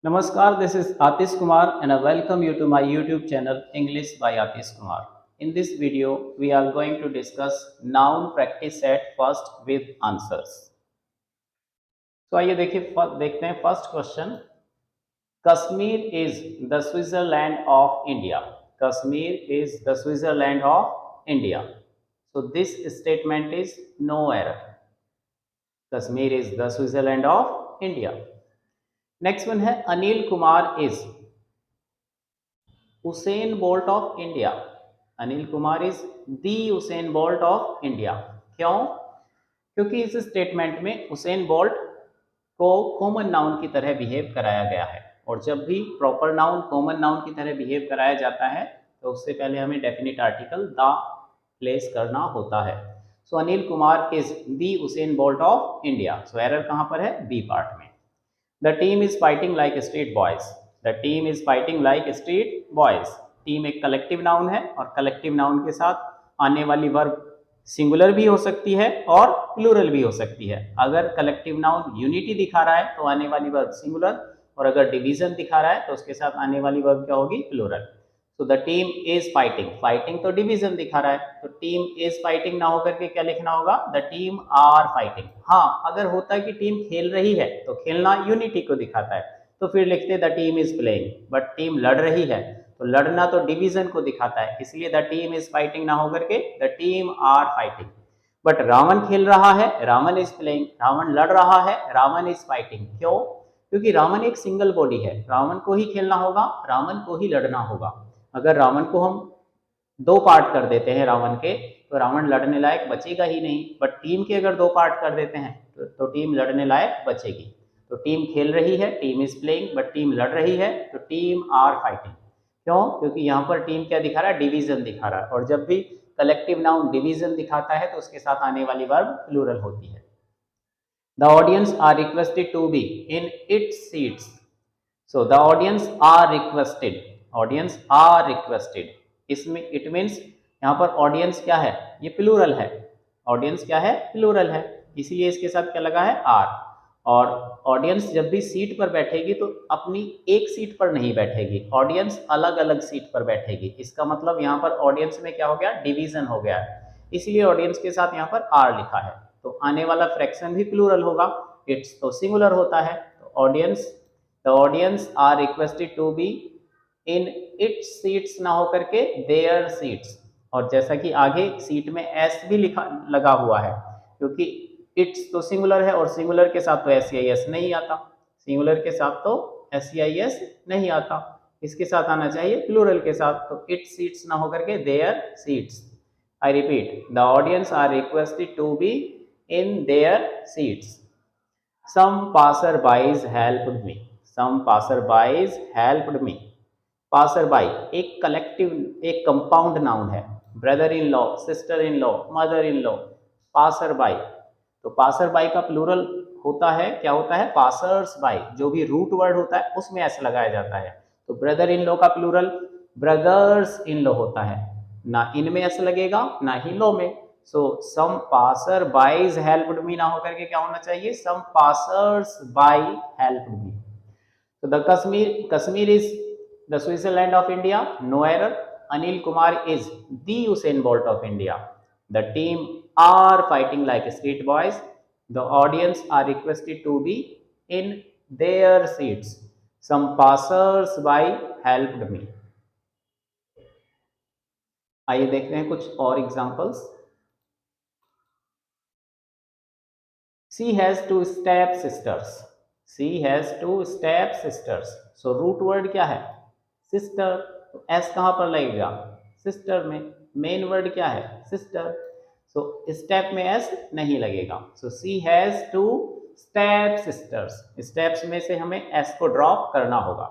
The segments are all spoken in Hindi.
Namaskar, this is Atish Kumar and I welcome you to my YouTube channel English by Atish Kumar. In this video, we are going to discuss noun practice set first with answers. तो आइए देखते हैं first question. Kashmir is the Switzerland of India. Kashmir is the Switzerland of India. So this statement is no error. Kashmir is the Switzerland of India. Next one है Anil Kumar is Usain Bolt of India. Anil Kumar is the Usain Bolt of India. क्यों? क्योंकि इस स्टेटमेंट में उसेन बोल्ट को कॉमन नाउन की तरह बिहेव कराया गया है और जब भी प्रॉपर नाउन कॉमन नाउन की तरह बिहेव कराया जाता है तो उससे पहले हमें डेफिनेट आर्टिकल द प्लेस करना होता है. So Anil Kumar is the Usain Bolt of India. So error कहां पर है? बी पार्ट में. The team is fighting like street boys. The team is fighting like street boys. Team एक कलेक्टिव नाउन है और कलेक्टिव नाउन के साथ आने वाली वर्ब सिंगुलर भी हो सकती है और प्लूरल भी हो सकती है. अगर कलेक्टिव नाउन यूनिटी दिखा रहा है तो आने वाली वर्ब सिंगुलर और अगर डिवीजन दिखा रहा है तो उसके साथ आने वाली वर्ब क्या होगी? प्लूरल. तो the team is fighting. Fighting तो डिवीजन दिखा रहा है तो टीम इज फाइटिंग ना होकर के क्या लिखना होगा? The team are fighting. हाँ, अगर होता है कि टीम खेल रही है तो खेलना यूनिटी को दिखाता है तो फिर लिखते the team is playing. But team लड़ रही है तो लड़ना तो डिवीजन को दिखाता है इसलिए द टीम इज फाइटिंग ना होकर के the team are fighting. But Ravan खेल रहा है, रावण इज प्लेइंग. रावण लड़ रहा है, रावण इज फाइटिंग. क्यों? क्योंकि रावण एक सिंगल बॉडी है, रावण को ही खेलना होगा, रावण को ही लड़ना होगा. अगर रावण को हम दो पार्ट कर देते हैं रावण के तो रावण लड़ने लायक बचेगा ही नहीं. बट टीम के अगर दो पार्ट कर देते हैं तो टीम लड़ने लायक बचेगी. तो टीम खेल रही है, team is playing. But team लड़ रही है तो टीम आर फाइटिंग. क्यों? क्योंकि यहाँ पर टीम क्या दिखा रहा है? डिवीजन दिखा रहा है और जब भी कलेक्टिव नाउन डिवीजन दिखाता है तो उसके साथ आने वाली वर्ब प्लूरल होती है. The audience are requested to be in its seats. So the audience are requested. Audience are requested. इसमें इट मीन्स यहाँ पर ऑडियंस क्या है? ये प्लूरल है. ऑडियंस क्या है? प्लूरल है. इसीलिए इसके साथ क्या लगा है? आर. और ऑडियंस जब भी सीट पर बैठेगी तो अपनी एक सीट पर नहीं बैठेगी, ऑडियंस अलग अलग सीट पर बैठेगी. इसका मतलब यहाँ पर ऑडियंस में क्या हो गया? डिवीजन हो गया है. इसलिए ऑडियंस के साथ यहाँ पर आर लिखा है. तो आने वाला फ्रैक्शन भी प्लूरल होगा. इट्स तो सिंगुलर होता है. तो audience, the audience are requested to be in its seats ना होकर के देयर सीट्स. और जैसा कि आगे सीट में एस भी लिखा लगा हुआ है क्योंकि इट्स तो सिंगुलर है और सिंगुलर के साथ तो एस सी आई एस नहीं आता. सिंगुलर के साथ तो एस सी आई एस नहीं आता. इसके साथ आना चाहिए प्लूरल के साथ. तो इट्स सीट्स ना होकर के their seats. I repeat, the audience are requested to be in their seats. Some passer bys helped me. Some passer bys helped me. Passer by एक कलेक्टिव, एक कंपाउंड नाउन है. Brother in law, sister in law, mother in law. Passer by. तो पासर बाई का प्लूरल होता है, क्या होता है? Passers by. जो भी रूट वर्ड होता है उसमें ऐसा लगाया जाता है. तो ब्रदर इन लॉ का प्लूरल ब्रदर्स इन लॉ होता है. ना इनमें ऐसा लगेगा ना ही लॉ में. सो सम पासर बाइज हेल्प्ड मी ना होकर के क्या होना चाहिए? सम पासर्स बाई हेल्प्ड मी. तो the Kashmir is the Switzerland of India, no error. Anil Kumar is the Usain Bolt of India. The team are fighting like street boys. The audience are requested to be in their seats. Some passers by helped me. आइए देखते हैं कुछ और examples. She has two step sisters. She has two step sisters. So root word क्या है? सिस्टर. तो एस कहां पर लगेगा? सिस्टर में. मेन वर्ड क्या है? सिस्टर. सो स्टेप में एस नहीं लगेगा. So she has two step sisters. Steps में से हमें एस को ड्रॉप करना होगा.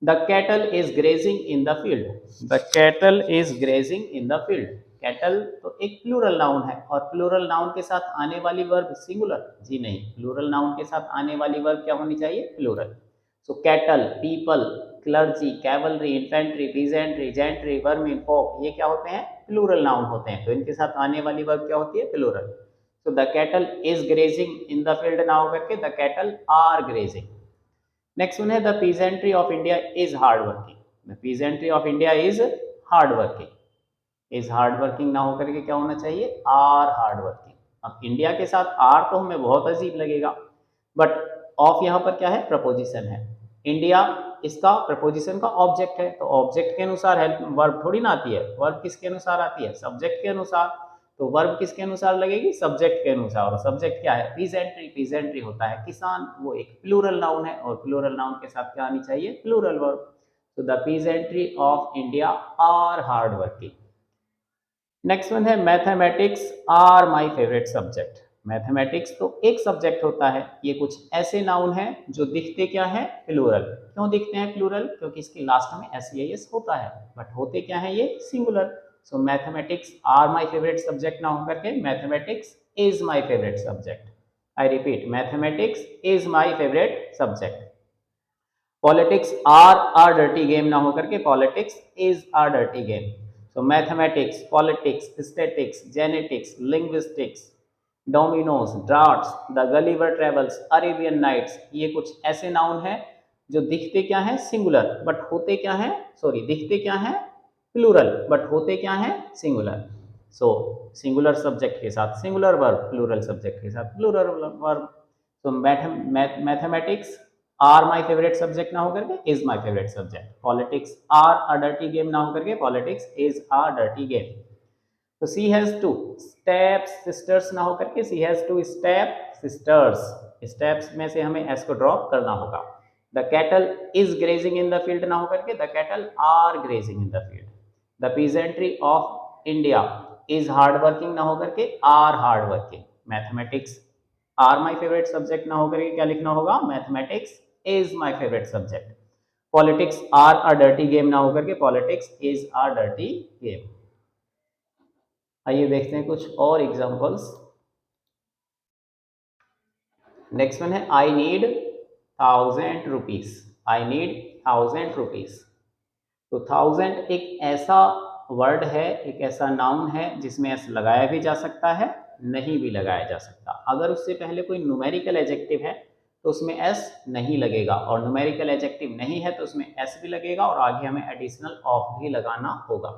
The cattle is grazing in the field. The cattle is grazing in the field. Cattle तो एक प्लूरल नाउन है और प्लूरल नाउन के साथ आने वाली वर्ब सिंगुलर? जी नहीं, प्लूरल नाउन के साथ आने वाली वर्ब क्या होनी चाहिए? Plural. So cattle, people, clergy, cavalry, infantry, peasantry, gentry, vermin, folk, ये क्या होते हैं? प्लूरल नाउन होते हैं. तो इनके साथ आने वाली वर्ब क्या होती है? Plural. So the cattle is grazing in the field ना होकर के the cattle are grazing. Next one है the peasantry of India is hard working. The peasantry of India is hard working. Is hard working ना होकर के क्या होना चाहिए, आर हार्ड वर्किंग। अब इंडिया के साथ आर तो हमें बहुत अजीब लगेगा, बट ऑफ यहाँ पर क्या है, प्रपोजिशन है। इंडिया इसका प्रपोजिशन का ऑब्जेक्ट है, तो ऑब्जेक्ट के अनुसार हेल्प वर्ब थोड़ी ना आती है। वर्ब किसके अनुसार आती है, सब्जेक्ट के अनुसार। तो वर्ब किसके अनुसार लगेगी, सब्जेक्ट के अनुसार। और सब्जेक्ट क्या है, पीजेंट्री। पीजेंट्री होता है किसान, वो एक प्लूरल नाउन है, और प्लूरल नाउन के साथ क्या आनी चाहिए, प्लूरल वर्ब। तो the peasantry of India are hard working. Next one है mathematics are my favourite subject. Mathematics तो एक सब्जेक्ट होता है, ये कुछ ऐसे नाउन हैं जो दिखते क्या है, प्लूरल। क्यों दिखते हैं प्लूरल, क्योंकि इसके लास्ट में एस होता है, बट होते क्या है ये, singular. So mathematics are my favourite subject ना होकर के mathematics is my favourite subject. I repeat, mathematics is my favourite subject. Politics are are dirty game ना होकर के politics is are dirty game. So mathematics, politics, statics, genetics, linguistics, dominoes, draughts, the Gulliver travels, Arabian nights, ये कुछ ऐसे नाउन हैं जो दिखते क्या है, सिंगुलर, बट होते क्या है, सॉरी, दिखते क्या है, प्लूरल, बट होते क्या है, सिंगुलर। सो सिंगुलर सब्जेक्ट के साथ सिंगुलर वर्ब, प्लूरल सब्जेक्ट के साथ प्लूरल वर्ब। तो mathematics are my favourite subject ना होकर के is my favourite subject. Politics are a dirty game ना होकर के politics is a dirty game. तो she has two step sisters ना होकर के she has two step sisters. Steps में से हमें एस को ड्रॉप करना होगा। The cattle is grazing in the field ना होकर के the cattle are grazing in the field. The peasantry of India is hard working ना होकर के are hard working. Mathematics are my favourite subject ना होकर के क्या लिखना होगा, mathematics is my favourite subject. Politics are a dirty game ना होकर के politics is a dirty game. आइए देखते हैं कुछ और एग्जांपल्स। नेक्स्ट वन है I need 1000 rupees. I need 1000 rupees. तो 1000 एक ऐसा वर्ड है, एक ऐसा नाउन है जिसमें एस लगाया भी जा सकता है, नहीं भी लगाया जा सकता। अगर उससे पहले कोई न्यूमेरिकल एडजेक्टिव है तो उसमें एस नहीं लगेगा, और न्यूमेरिकल एडजेक्टिव नहीं है तो उसमें एस भी लगेगा, और आगे हमें एडिशनल ऑफ भी लगाना होगा।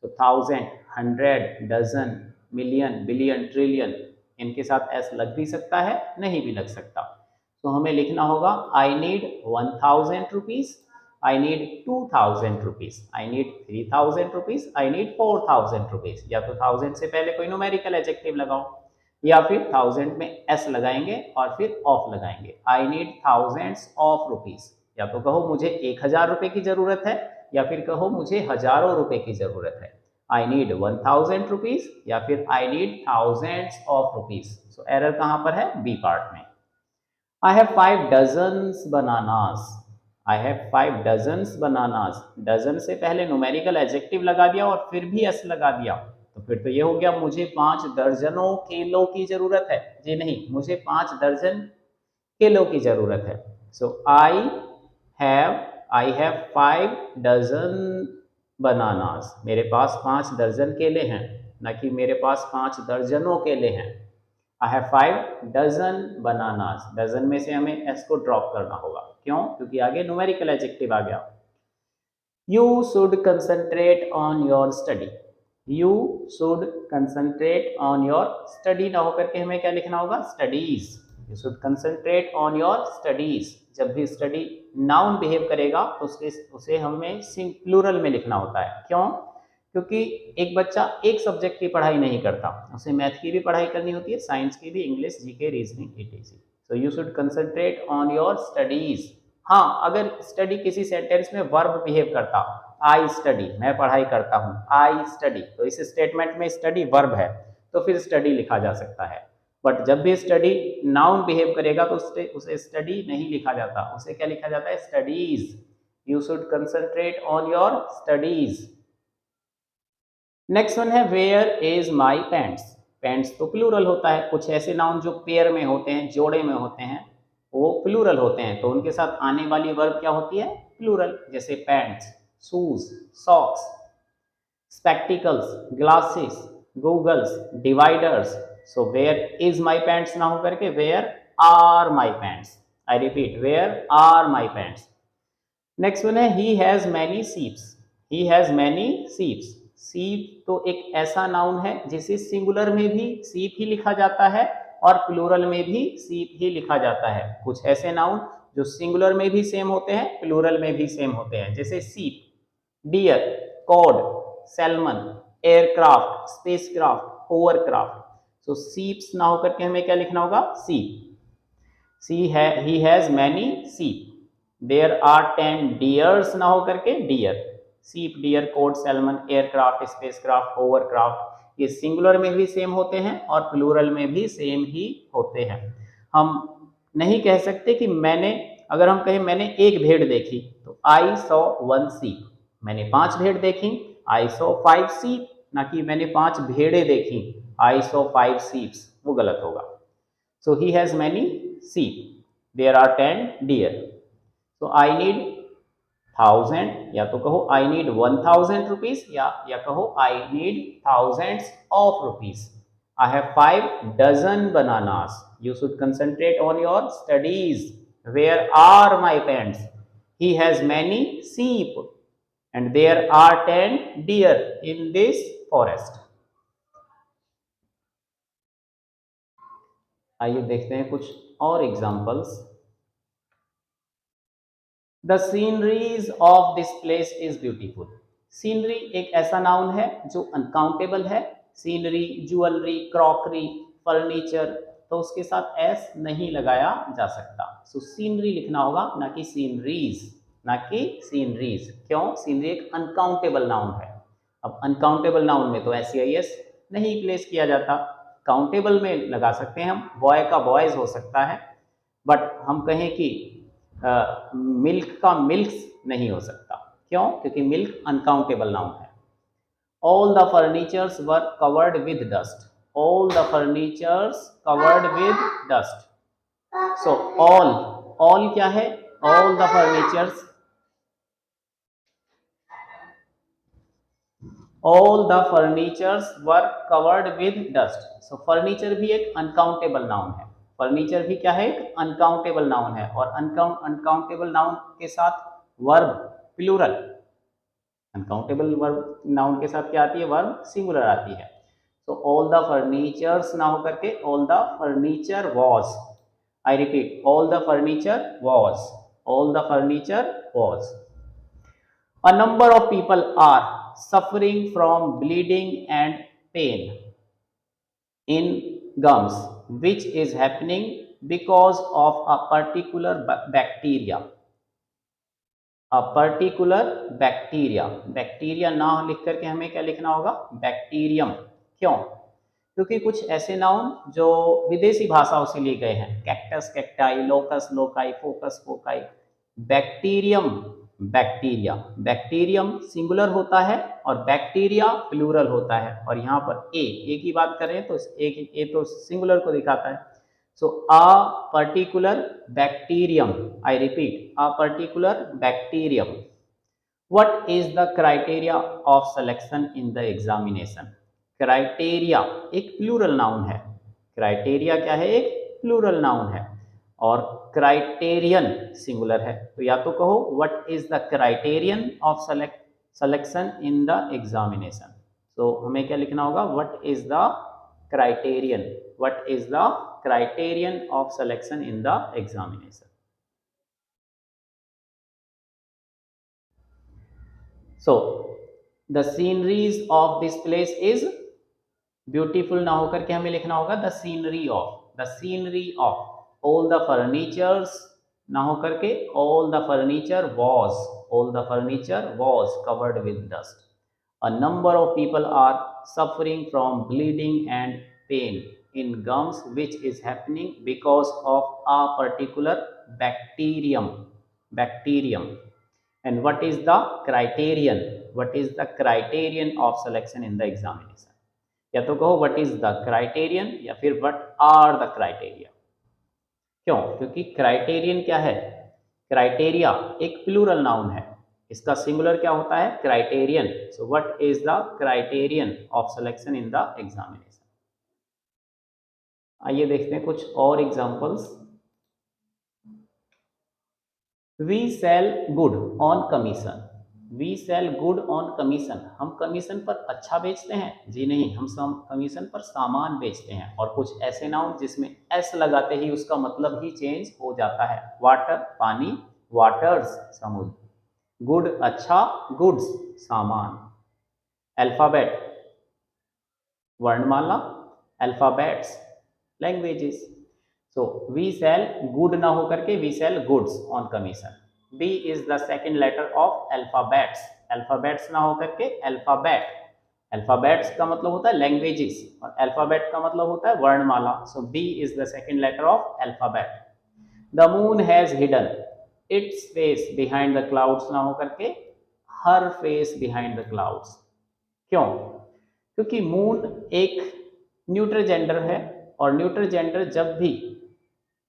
तो 1000, 100, डजन, मिलियन, बिलियन, ट्रिलियन, इनके साथ एस लग भी सकता है, नहीं भी लग सकता। तो हमें लिखना होगा आई need 1000 rupees, I need 2000 rupees, I need 3000 rupees, I need 4000 rupees. या तो 1000 से पहले कोई न्यूमेरिकल एडजेक्टिव लगाओ, या फिर 1000 में एस लगाएंगे और फिर ऑफ लगाएंगे। I need thousands of rupees. या तो कहो मुझे 1000 रुपए की जरूरत है, या फिर कहो मुझे हजारों रुपए की जरूरत है। आई नीड 1000 रुपीज या फिर I need thousands of rupees. So error कहां पर है, बी पार्ट में। I have 5 dozens bananas. I have 5 dozens bananas. Dozen से पहले न्यूमेरिकल एडजेक्टिव लगा दिया और फिर भी एस लगा दिया, तो फिर तो ये हो गया मुझे 5 दर्जनों केलों की जरूरत है। जी नहीं, मुझे 5 दर्जन केलों की जरूरत है। So have I have 5 dozen bananas. मेरे पास 5 दर्जन केले हैं, ना कि मेरे पास 5 दर्जनों केले हैं। I have 5 dozen bananas. Dozen में से हमें एस को ड्रॉप करना होगा। क्यों, क्योंकि आगे न्यूमेरिकल एडजेक्टिव आ गया। You should concentrate on your study. You should concentrate on your study ना होकर के हमें क्या लिखना होगा, studies. You should concentrate on your studies. जब भी स्टडी नाउन बिहेव करेगा तो उसे हमें प्लूरल में लिखना होता है। क्यों, क्योंकि एक बच्चा एक सब्जेक्ट की पढ़ाई नहीं करता, उसे मैथ की भी पढ़ाई करनी होती है, साइंस की भी, English, GK, reasoning, etc. So you should concentrate on your studies. हाँ, अगर स्टडी किसी सेंटेंस में वर्ब बिहेव करता, आई स्टडी, मैं पढ़ाई करता हूँ, आई स्टडी, तो इस स्टेटमेंट में स्टडी वर्ब है, तो फिर स्टडी लिखा जा सकता है। बट जब भी स्टडी नाउन बिहेव करेगा तो उसे स्टडी नहीं लिखा जाता, उसे क्या लिखा जाता है, studies. You should concentrate on your studies. Next one है where is my pants. Pants तो प्लूरल होता है। कुछ ऐसे नाउन जो पेयर में होते हैं, जोड़े में होते हैं, वो प्लूरल होते हैं, तो उनके साथ आने वाली वर्ब क्या होती है, प्लूरल। जैसे pants, shoes, socks, spectacles, glasses, goggles, dividers. So where is my pants ना होकर के where are my pants. I repeat, where are my pants. Next one है he has many sheeps. He has many sheeps. Sheep तो एक ऐसा नाउन है जिसे सिंगुलर में भी सीप ही लिखा जाता है और प्लूरल में भी सीप ही लिखा जाता है। कुछ ऐसे नाउन जो सिंगुलर में भी सेम होते हैं, प्लूरल में भी सेम होते हैं, जैसे sheep, deer, cod, salmon, aircraft, spacecraft, hovercraft. So sheeps ना होकर के हमें क्या लिखना होगा? सीप। he has many sheep. There are 10 deers ना हो करके deer. Sheep, deer, cod, salmon, aircraft, spacecraft, hovercraft ये सिंगुलर में भी सेम होते हैं और प्लूरल में भी सेम ही होते हैं। हम नहीं कह सकते कि मैंने, अगर हम कहें मैंने एक भेड़ देखी तो I saw one sheep, मैंने 5 भेड़ देखी I saw 5 sheep, ना कि मैंने 5 भेड़ें देखी I saw 5 sheep, वो गलत होगा। So he has many sheep. There are 10 deer. So I need 1000, या तो कहो I need 1000 rupees, या कहो I need thousands of rupees. I have 5 dozen bananas. You should concentrate on your studies. Where are my pants? He has many sheep and there are 10 deer in this forest. आइए देखते हैं कुछ और examples. The sceneries of this place is beautiful. Scenery एक ऐसा नाउन है जो अनकाउंटेबल है। सीनरी, ज्वेलरी, क्रॉकरी, फर्नीचर, तो उसके साथ एस नहीं लगाया जा सकता। सो सीनरी लिखना होगा, ना कि सीनरीज, ना कि सीनरीज। क्यों? सीनरी एक अनकाउंटेबल नाउन है। अब अनकाउंटेबल नाउन में तो एस नहीं प्लेस किया जाता। काउंटेबल में लगा सकते हैं हम, बॉय का बॉयज हो सकता है, बट हम कहें कि मिल्क का मिल्क्स नहीं हो सकता। क्यों? क्योंकि मिल्क अनकाउंटेबल नाउन है। All the furnitures were covered with dust. All the furnitures covered with dust. So all, all क्या है? All the furnitures, all the furnitures were covered with dust. So furniture भी एक अनकाउंटेबल नाउन है। फर्नीचर भी क्या है? एक अनकाउंटेबल नाउन है। और अनकाउंटेबल नाउन के साथ verb plural, uncountable verb noun के साथ क्या आती है? वर्ब सिंगुलर आती है। तो ऑल द फर्नीचर्स ना होकर के all the furniture was. I repeat, all the furniture was, all the furniture was. A number of people are suffering from bleeding and pain in gums, which is happening because of a particular bacteria. A particular bacteria. Bacteria ना लिख करके हमें क्या लिखना होगा? बैक्टीरियम। क्यों? क्योंकि कुछ ऐसे नाउन जो विदेशी भाषाओं से लिए गए हैं, cactus, cacti, locus, loci, focus, foci. Bacterium, bacteria, bacterium singular होता है और बैक्टीरिया प्लूरल होता है। और यहाँ पर ए की बात करें तो एक ए तो सिंगुलर को दिखाता है। सो a particular bacterium, I repeat, a particular bacterium. What is the criteria of selection in the examination? Criteria एक प्लूरल नाउन है। क्राइटेरिया क्या है? एक प्लूरल नाउन है। और क्राइटेरियन सिंगुलर है। तो या तो कहो what is the criterion of selection in the examination. तो हमें क्या लिखना होगा? What is the criterion, what is the criterion of selection in the examination. So the sceneries of this place is beautiful ना होकर के हमें लिखना होगा the scenery of, the scenery of। all the furnitures ना होकर के all the furniture was, all the furniture was covered with dust। a number of people are suffering from bleeding and pain in gums, which is happening because of a particular bacterium, bacterium। and what is the criterion, what is the criterion of selection in the examination। या तो कहो what is the criterion या फिर what are the criteria। क्यों? क्योंकि क्राइटेरियन क्या है? क्राइटेरिया एक प्लूरल नाउन है, इसका सिंगुलर क्या होता है? Criterion. So what is the criterion of selection in the examination. आइए देखते हैं कुछ और examples. We sell good on commission. We sell good on commission, हम कमीशन पर अच्छा बेचते हैं? जी नहीं, हम कमीशन पर सामान बेचते हैं। और कुछ ऐसे नाउन जिसमें एस लगाते ही उसका मतलब ही चेंज हो जाता है। वाटर पानी, वाटर्स समुद्र, गुड अच्छा, गुड्स सामान, अल्फाबेट वर्णमाला, alphabets languages. So we sell good ना होकर के we sell goods on commission. B is the second letter of alphabets, alphabets ना होकर के अल्फाबेट। अल्फाबेट्स का मतलब होता है लैंग्वेजेस और अल्फाबेट का मतलब होता है वर्णमाला। So B is the second letter of alphabet. The moon has hidden its face behind the clouds ना होकर के her face behind the clouds. क्यों? क्योंकि मून एक न्यूट्रल जेंडर है और न्यूट्रल जेंडर जब भी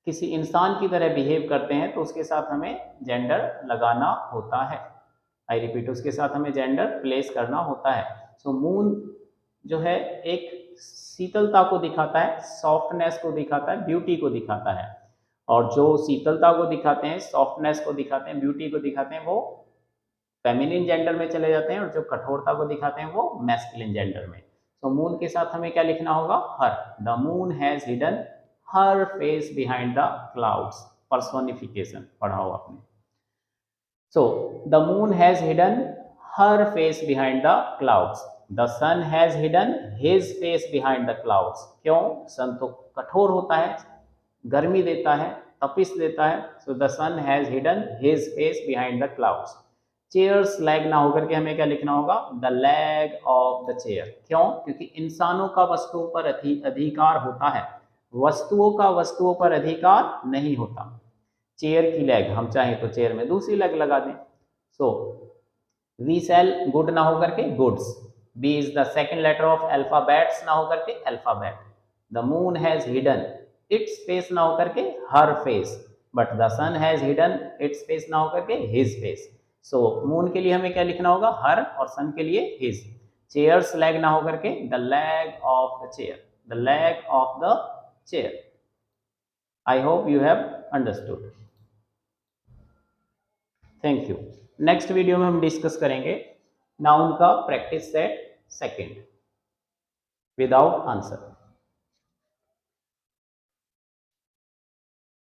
किसी इंसान की तरह बिहेव करते हैं तो उसके साथ हमें जेंडर लगाना होता है। आई रिपीट, उसके साथ हमें जेंडर प्लेस करना होता है। सो मून जो है एक शीतलता को दिखाता है, सॉफ्टनेस को दिखाता है, ब्यूटी को दिखाता है। और जो शीतलता को दिखाते हैं, सॉफ्टनेस को दिखाते हैं, ब्यूटी को दिखाते हैं, वो फेमिनिन जेंडर में चले जाते हैं और जो कठोरता को दिखाते हैं वो मैस्कुलिन जेंडर में। सो मून के साथ हमें क्या लिखना होगा? Her. The moon has hidden her face behind the clouds, personification पढ़ा हो आपने। So the moon has hidden her face behind the clouds. The sun has hidden his face behind the clouds. क्यों? सन तो कठोर होता है, गर्मी देता है, तपिश देता है। So the sun has hidden his face behind the clouds. Chairs leg ना होकर के हमें क्या लिखना होगा? The leg of the chair. क्यों? क्योंकि इंसानों का वस्तुओं पर अधिकार होता है, वस्तुओं का वस्तुओं पर अधिकार नहीं होता। चेयर की लैग, हम चाहें तो चेयर में दूसरी लैग लगा दें। सो वी सेल गुड ना होकर के goods. B is the second letter of alphabets ना होकर के alphabet. The moon has hidden its face ना होकर के her face, but the sun has hidden its face ना होकर के हिज फेस। सो मून के लिए हमें क्या लिखना होगा? हर, और सन के लिए हिज। चेयर्स लैग ना होकर के the leg of the chair, the leg of the chair. I hope you have understood. Thank you. Next video में हम डिस्कस करेंगे नाउन का practice set second without answer.